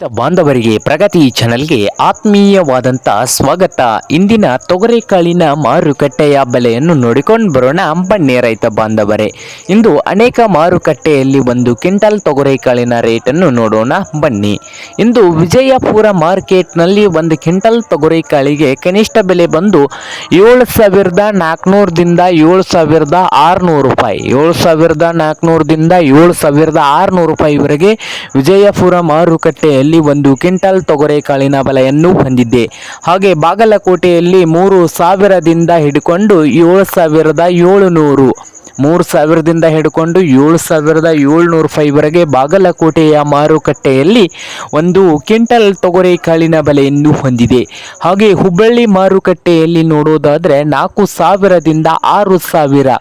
ಬಾಂಧವರಿಗೆ ಪ್ರಗತಿ ಚಾನೆಲ್ಗೆ ಆತ್ಮೀಯವಾದಂಥ ಸ್ವಾಗತ. ಇಂದಿನ ತೊಗರಿಕಾಳಿನ ಮಾರುಕಟ್ಟೆಯ ಬೆಲೆಯನ್ನು ನೋಡಿಕೊಂಡು ಬರೋಣ ಬನ್ನಿ ರೈತ ಬಾಂಧವರೇ. ಇಂದು ಅನೇಕ ಮಾರುಕಟ್ಟೆಯಲ್ಲಿ ಒಂದು ಕ್ವಿಂಟಲ್ ತೊಗರಿಕಾಳಿನ ರೇಟನ್ನು ನೋಡೋಣ ಬನ್ನಿ. ಇಂದು ವಿಜಯಪುರ ಮಾರ್ಕೆಟ್ನಲ್ಲಿ ಒಂದು ಕ್ವಿಂಟಲ್ ತೊಗರಿಕಾಳಿಗೆ ಕನಿಷ್ಠ ಬೆಲೆ ಬಂದು 7,400ದಿಂದ 7,600 ರೂಪಾಯಿ, 7,400ದಿಂದ 7,600 ರೂಪಾಯಿವರೆಗೆ ವಿಜಯಪುರ ಮಾರುಕಟ್ಟೆಯಲ್ಲಿ ಒಂದು ಕ್ವಿಂಟಲ್ ತೊಗರಿಕಾಳಿನ ಬೆಲೆಯನ್ನು ಹೊಂದಿದೆ. ಹಾಗೆ ಬಾಗಲಕೋಟೆಯಲ್ಲಿ 3,000ದಿಂದ ಹಿಡಿಕೊಂಡು 7,700, 3,000ದಿಂದ ಹಿಡ್ಕೊಂಡು 7,700 ರೂಪಾಯಿವರೆಗೆ ಬಾಗಲಕೋಟೆಯ ಮಾರುಕಟ್ಟೆಯಲ್ಲಿ ಒಂದು ಕ್ವಿಂಟಲ್ ತೊಗರಿಕಾಳಿನ ಬೆಲೆಯನ್ನು ಹೊಂದಿದೆ. ಹಾಗೆ ಹುಬ್ಬಳ್ಳಿ ಮಾರುಕಟ್ಟೆಯಲ್ಲಿ ನೋಡೋದಾದರೆ 4,000ದಿಂದ 6,000,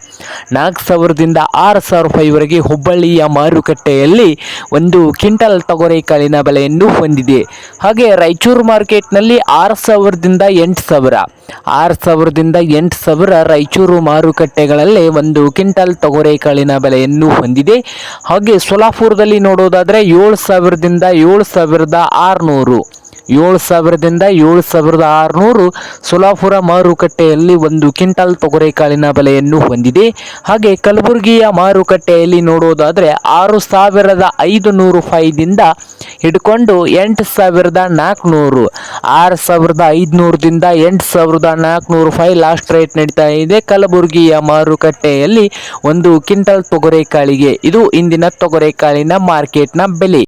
4,000ದಿಂದ 6,000 ರೂಪಾಯಿವರೆಗೆ ಹುಬ್ಬಳ್ಳಿಯ ಮಾರುಕಟ್ಟೆಯಲ್ಲಿ ಒಂದು ಕ್ವಿಂಟಲ್ ತೊಗರಿಕಾಳಿನ ಬೆಲೆಯನ್ನು ಹೊಂದಿದೆ. ಹಾಗೆ ರಾಯಚೂರು ಮಾರ್ಕೆಟ್ನಲ್ಲಿ 6,000ದಿಂದ 8,000, 6,000ದಿಂದ 8,000 ರಾಯಚೂರು ಮಾರುಕಟ್ಟೆಗಳಲ್ಲಿ ಒಂದು ಕ್ವಿಂಟಲ್ ತೊಗರಿಕಾಳಿನ ಬೆಲೆಯನ್ನು ಹೊಂದಿದೆ. ಹಾಗೆ ಸೋಲಾಪುರದಲ್ಲಿ ನೋಡೋದಾದರೆ 7,000ದಿಂದ 7,600, 7,000ದಿಂದ 7,600 ಸೋಲಾಪುರ ಮಾರುಕಟ್ಟೆಯಲ್ಲಿ ಒಂದು ಕ್ವಿಂಟಲ್ ತೊಗರಿಕಾಳಿನ ಬೆಲೆಯನ್ನು ಹೊಂದಿದೆ. ಹಾಗೆ ಕಲಬುರಗಿಯ ಮಾರುಕಟ್ಟೆಯಲ್ಲಿ ನೋಡೋದಾದರೆ 6,500 ರೂಪಾಯಿದಿಂದ ಹಿಡ್ಕೊಂಡು 8,400, 6,500ದಿಂದ 8,400 ರೂಪಾಯಿ ಲಾಸ್ಟ್ ರೇಟ್ ನಡೀತಾ ಇದೆ ಕಲಬುರಗಿಯ ಮಾರುಕಟ್ಟೆಯಲ್ಲಿ ಒಂದು ಕ್ವಿಂಟಲ್ ತೊಗರಿಕಾಳಿಗೆ. ಇದು ಇಂದಿನ ತೊಗರಿಕಾಳಿನ ಮಾರ್ಕೆಟ್ನ ಬೆಲೆ.